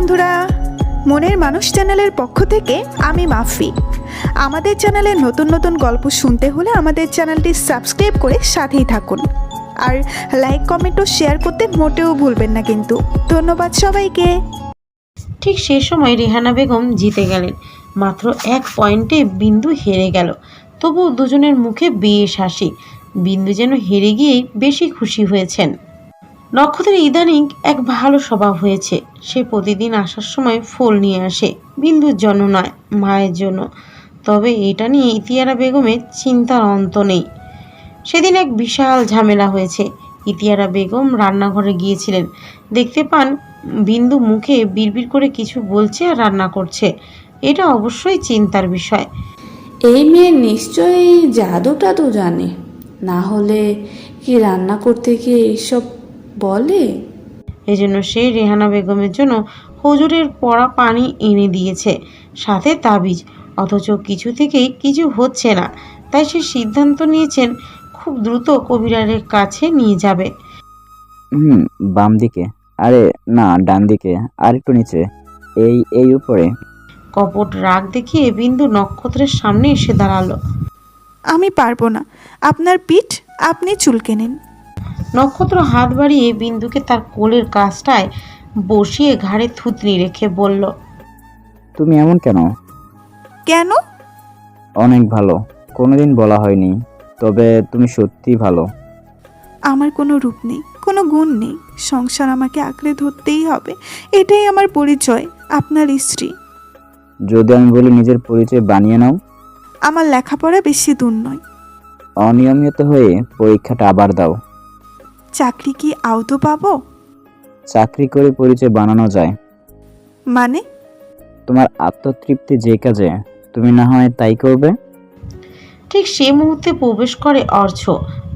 বন্ধুরা, মনের মানুষ চ্যানেলের পক্ষ থেকে আমি মাফি। আমাদের চ্যানেলে নতুন নতুন গল্প শুনতে হলে আমাদের চ্যানেলটি সাবস্ক্রাইব করে সাথেই থাকুন। আর লাইক, কমেন্ট ও শেয়ার করতে মোটেও ভুলবেন না কিন্তু। ধন্যবাদ সবাইকে। ঠিক সে সময় রেহানা বেগম জিতে গেলেন। মাত্র 1 পয়েন্টে বিন্দু হেরে গেল। তবুও দুজনের মুখে বেশ হাসি। বিন্দু যেন হেরে গিয়েই বেশি খুশি হয়েছেন। নক্ষত্রের ইদানিং এক ভালো স্বভাব হয়েছে। সে প্রতিদিন আসার সময় ফুল নিয়ে আসে, বিন্দুর জন্য নয়, মায়ের জন্য। তবে এটা নিয়ে ইতিয়ারা বেগমের চিন্তার অন্ত নেই। সেদিন এক বিশাল ঝামেলা হয়েছে। ইতিয়ারা বেগম রান্নাঘরে গিয়েছিলেন। দেখতে পান বিন্দু মুখে বিড়বিড় করে কিছু বলছে আর রান্না করছে। এটা অবশ্যই চিন্তার বিষয়। এই মেয়ে নিশ্চয়ই জাদু টাদু জানে, না হলে কি রান্না করতে গিয়ে এইসব বলে। এজন্য সে রেহানা বেগমের জন্য হুজুরের পড়া পানি এনে দিয়েছে, সাথে তাবিজ। অথচ কিছু থেকেই কিছু হচ্ছে না। তাই সে সিদ্ধান্ত নিয়েছেন খুব দ্রুত কবিরাজের কাছে নিয়ে যাবে। বাম দিকে, আরে না ডান দিকে, আর একটু নিচে, এই উপরে। কপট রাগ দেখিয়ে বিন্দু নক্ষত্রের সামনে এসে দাঁড়ালো। আমি পারবো না, আপনার পিঠ আপনি চুলকে নিন। নক্ষত্র হাত বাড়িয়ে বিন্দুকে তার কোলের কাছটায় বসিয়ে ঘাড়ে থুতনি রেখে বলল, তুমি এমন কেন? কেন? অনেক ভালো, কোনোদিন বলা হয়নি, তবে তুমি সত্যি ভালো। আমার কোনো রূপ নেই, কোনো গুণ নেই, সংসার আমাকে আঁকড়ে ধরতেই হবে। এটাই আমার পরিচয়, আপনার স্ত্রী। যদি আমি বলি নিজের পরিচয় বানিয়ে নাও? আমার লেখাপড়া বেশি দূর নয়। অনিয়মিত হয়ে পরীক্ষাটা আবার দাও। চাকরি কি আদৌ পাবো? চাকরি করে পরিচয় বানানো যায়। মানে? তোমার আত্মতৃপ্তি যে কাজে, তুমি না হয় তাই করবে। ঠিক সে মুহূর্তে প্রবেশ করে অর্ঘ্য।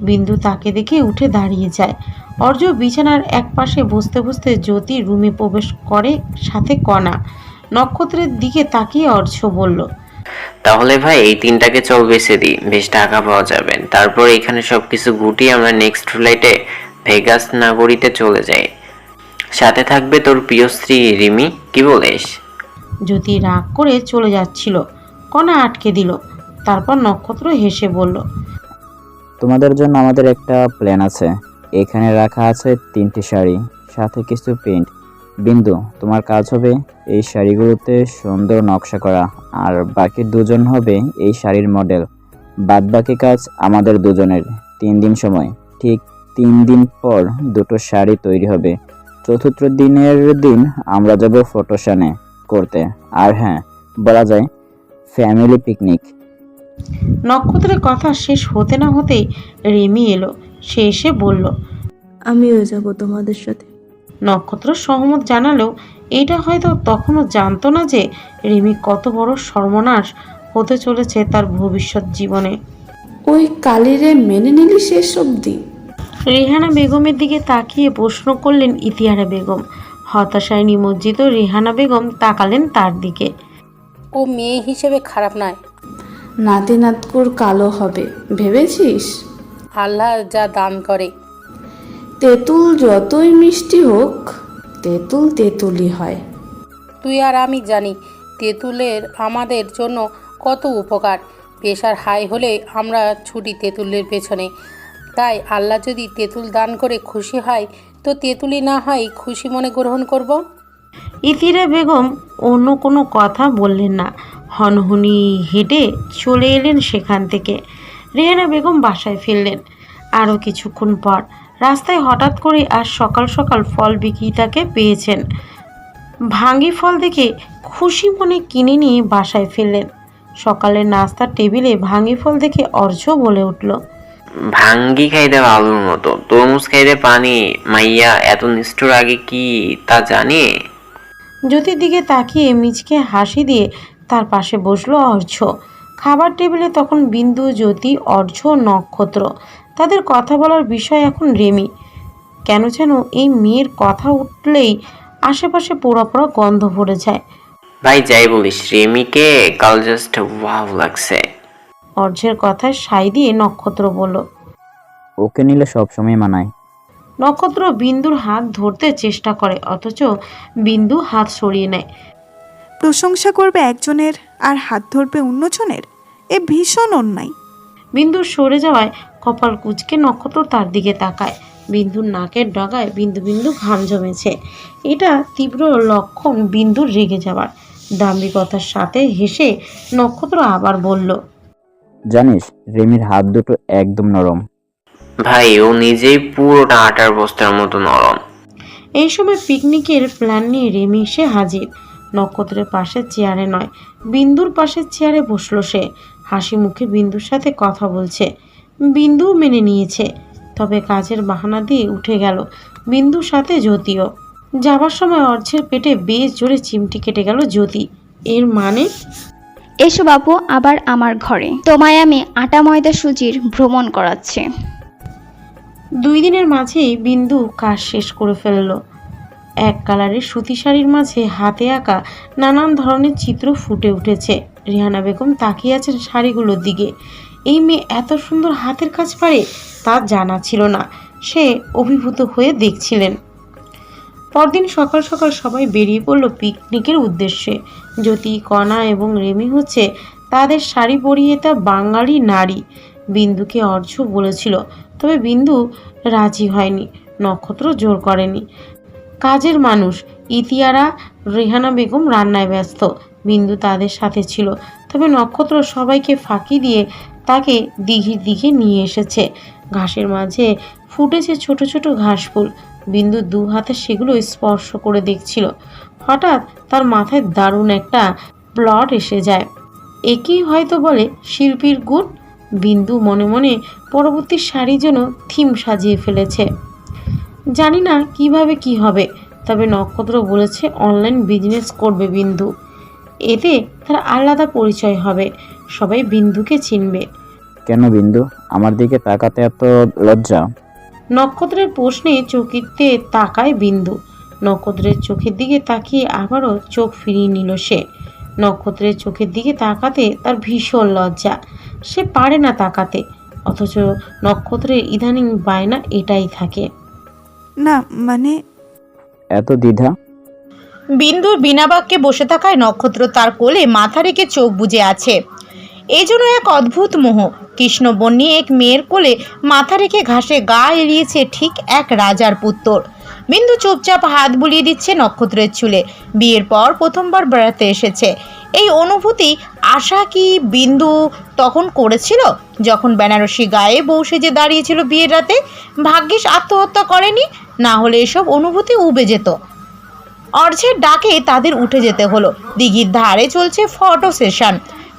বিন্দু তাকে দেখে উঠে দাঁড়িয়ে যায়। অর্ঘ্য বিছানার এক পাশে বসতে বসতে জ্যোতি রুমে প্রবেশ করে, সাথে কণা। নক্ষত্রের দিকে তাকিয়ে অর্ঘ্য বলল, তাহলে ভাই এই 3টাকে চল বেচে দিই, বেশ টাকা পাওয়া যাবে। তারপর এখানে সবকিছু গুটিয়ে আমরা নেক্সট ফ্লাইটে ভেগাস নাগরীতে চলে যাই। সাথে থাকবে তোর প্রিয় স্ত্রী রিমি, কি বলিস? জ্যোতি রাগ করে চলে যাচ্ছিল, কণা আটকে দিল। তারপর নক্ষত্র হেসে বলল, তোমাদের জন্য আমাদের একটা প্ল্যান আছে। এখানে রাখা আছে 3টি শাড়ি, সাথে কিছু প্রিন্ট। বিন্দু, তোমার কাজ হবে এই শাড়িগুলোতে সুন্দর নকশা করা, আর বাকি দুজন হবে এই শাড়ির মডেল। বাদ বাকি কাজ আমাদের দুজনের। 3 দিন সময়। ঠিক 3 দিন পর দুটো শাড়ি তৈরি হবে। চতুর্থ দিনের দিন আমরা যাব ফটোশনে করতে। আর হ্যাঁ, বলা যায় ফ্যামিলি পিকনিক। নক্ষত্রের কথা শেষ হতে না হতেই রিমি এলো। সে এসে বলল, আমিও যাব তোমাদের সাথে। নক্ষত্র সহমত জানালেও এটা হয়তো তখনও জানতো না যে রিমি কত বড় সর্বনাশ হতে চলেছে তার ভবিষ্যৎ জীবনে। ওই কালিরে মেনে নিলি শেষ অবধি? রেহানা বেগমের দিকে তাকিয়ে প্রশ্ন করলেন ইতিয়ারা বেগম। হতাশায় নিমজ্জিত রেহানা বেগম তাকালেন তার দিকে। ও মেয়ে হিসেবে খারাপ নয়। নাতি নাতকুর কালো হবে ভেবেছিস? আল্লাহ যা দান করে। তেঁতুল যতই মিষ্টি হোক, তেঁতুল তেঁতুলই হয়। তুই আর আমি জানি তেঁতুলের আমাদের জন্য কত উপকার। প্রেশার হাই হলে আমরা ছুটি তেঁতুলের পেছনে। তাই আল্লাহ যদি তেঁতুল দান করে খুশি হয়, তো তেঁতুলি না হয় খুশি মনে গ্রহণ করব। ইতিরা বেগম অন্য কোনো কথা বললেন না, হনহনি হেঁটে চলে এলেন সেখান থেকে। রেহানা বেগম বাসায় ফিরলেন আরও কিছুক্ষণ পর। রাস্তায় হঠাৎ করে আজ সকাল সকাল ফল বিক্রেতাকে পেয়েছেন। ভাঙ্গি ফল দেখে খুশি মনে কিনে নিয়ে বাসায় ফিরলেন। সকালের নাস্তার টেবিলে ভাঙ্গি ফল দেখে অর্ঘ্য বলে উঠল, ভাঙ্গি খাইতে আলুর মতো, তরমুজ খাইতে পানি। মাইয়া এত নিষ্ঠুর আগে কি তা জানি? জ্যোতির দিকে তাকিয়ে মিচকে হাসি দিয়ে তার পাশে বসলো অর্ঘ্য। খাবার টেবিলে তখন বিন্দু, জ্যোতি, অর্ঘ্য, নক্ষত্র। তাদের কথা বলার বিষয় এখন রেমি। কেন যেন এই মেয়ের কথা উঠলেই আশেপাশে পোড়া পোড়া গন্ধ ভরে যায়। ভাই যাই বলিস, রেমিকে কাল জাস্ট ওয়াও লাগছে। অর্ঘ্যের কথায় সাই দিয়ে নক্ষত্র বলল, ওকে নিলে সব সময় মানায়। নক্ষত্র বিন্দুর হাত ধরতে চেষ্টা করে, অথচ বিন্দু হাত সরিয়ে নেয়। প্রশংসা করবে একজনের আর হাত ধরবে অন্যজনের, এ ভীষণ অন্যায়। বিন্দু সরে যাওয়ায় কপাল কুঁচকে নক্ষত্র তার দিকে তাকায়। বিন্দুর নাকের ডগায় বিন্দু বিন্দু ঘাম জমেছে। এটা তীব্র লক্ষণ বিন্দুর রেগে যাওয়ার। দাম্ভিকতার সাথে হেসে নক্ষত্র আবার বলল, জানিস রেমির হাত দুটো একদম নরম। ভাই ও নিজেই পুরোটা আটার বস্তার মতো নরম। এই সময় পিকনিকের প্ল্যান নিয়ে রেমি এসে হাজির। নক্ষত্রের পাশে চেয়ারে নয়, বিন্দুর পাশে চেয়ারে বসলো সে। হাসি মুখে বিন্দুর সাথে কথা বলছে। বিন্দু মেনে নিয়েছে, তবে কাজের বাহানা দিয়ে উঠে গেল বিন্দুর সাথে জ্যোতিও। যাবার সময় অর্ঝের পেটে বেশ জোরে চিমটি কেটে গেল জ্যোতি। এর মানে এসো বাবু, আবার আমার ঘরে তোমায় আমি আটা ময়দা সুজির ভ্রমণ করাচ্ছি। 2 দিনের মাঝেই বিন্দু কাজ শেষ করে ফেলল। এক কালারের সুতি শাড়ির মাঝে হাতে আঁকা নানান ধরনের চিত্র ফুটে উঠেছে। রেহানা বেগম তাকিয়ে আছেন শাড়িগুলোর দিকে। এই মেয়ে এত সুন্দর হাতের কাজ পারে তার জানা ছিল না। সে অভিভূত হয়ে দেখছিলেন। পরদিন সকাল সকাল সবাই বেরিয়ে পড়ল পিকনিকের উদ্দেশ্যে। জ্যোতি, কণা এবং রেমি হচ্ছে তাদের শাড়ি পরিয়ে তা বাঙালি নারী। বিন্দুকে অর্ঘ্য বলেছিল, তবে বিন্দু রাজি হয়নি। নক্ষত্র জোর করেনি। কাজের মানুষ ইতিয়ারা, রেহানা বেগম রান্নায় ব্যস্ত। বিন্দু তাদের সাথে ছিল, তবে নক্ষত্র সবাইকে ফাঁকি দিয়ে তাকে দিঘির দিকে নিয়ে এসেছে। ঘাসের মাঝে ফুটেছে ছোট ছোট ঘাস ফুল। বিন্দু 2 হাতে সেগুলো স্পর্শ করে দেখছিল। হঠাৎ তার মাথায় দারুণ একটা প্লট এসে যায়। একেই হয়তো বলে শিল্পীর গুণ। বিন্দু মনে মনে পরবর্তী শাড়ির জন্য থিম সাজিয়ে ফেলেছে। জানি না কিভাবে কি হবে, তবে নক্ষত্র বলেছে অনলাইন বিজনেস করবে বিন্দু। এতে তার আলাদা পরিচয় হবে, সবাই বিন্দুকে চিনবে। কেন বিন্দু, আমার দিকে তাকাতে এত লজ্জা? নক্ষত্রের প্রশ্নে চকিতে তাকায় বিন্দু। নক্ষত্রের চোখের দিকে তাকিয়ে আবারও চোখ ফিরিয়ে নিল সে। নক্ষত্রের চোখের দিকে তাকাতে তার ভীষণ লজ্জা। সে পারে না তাকাতে, অথচ নক্ষত্রের ইদানিং বায়না এটাই থাকে। না মানে এত দ্বিধা? বিন্দুর বিনা বাক্যে বসে থাকায় নক্ষত্র তার কোলে মাথা রেখে চোখ বুজে আছে। এই জন্য এক অদ্ভুত মোহ। কৃষ্ণবর্ণী এক মেয়ের কোলে মাথা রেখে ঘাসে গা এড়িয়েছে ঠিক এক রাজার পুত্র। বিন্দু চুপচাপ হাত বুলিয়ে দিচ্ছে নক্ষত্রের চুলে। বিয়ের পর প্রথমবার বেড়াতে এসেছে। এই অনুভূতি আশা কি বিন্দু তখন করেছিল, যখন বেনারসি গায়ে বউ সেজে দাঁড়িয়েছিল বিয়ের রাতে? ভাগ্যিস আত্মহত্যা করেনি, না হলে এসব অনুভূতি উবে যেত। অর্ঝের ডাকে তাদের উঠে যেতে হলো। দিঘির ধারে চলছে ফটো সেশন।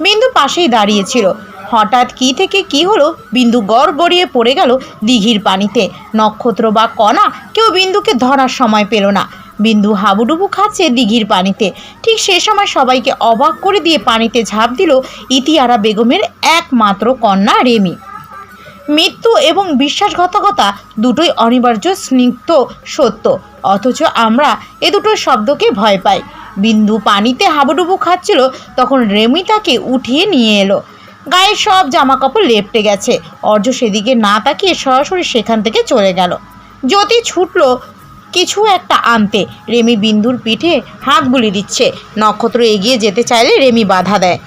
বিন্দু পাশেই দাঁড়িয়েছিল। হঠাৎ কি থেকে কি হলো, বিন্দু গড়গড়িয়ে পড়ে গেল দিঘির পানিতে। নক্ষত্র বা কণা কেউ বিন্দুকে ধরার সময় পেল না। বিন্দু হাবুডুবু খাচ্ছে দিঘির পানিতে। ঠিক সে সময় সবাইকে অবাক করে দিয়ে পানিতে ঝাঁপ দিল ইতিয়ারা বেগমের একমাত্র কন্যা রেমি। মৃত্যু এবং বিশ্বাসঘাতকতা দুটোই অনিবার্য, স্নিগ্ধ সত্য, অথচ আমরা এ দুটো শব্দকে ভয় পাই। বিন্দু পানিতে হাবুডুবু খাচ্ছিল, তখন রেমি তাকে উঠিয়ে নিয়ে এলো। গায়ের সব জামাকাপড় লেপটে গেছে। অর্ঘ্য সেদিকে না তাকিয়ে সরাসরি সেখান থেকে চলে গেল। জ্যোতি ছুটল কিছু একটা আনতে। রেমি বিন্দুর পিঠে হাত বুলিয়ে দিচ্ছে। নক্ষত্র এগিয়ে যেতে চাইলে রেমি বাধা দেয়।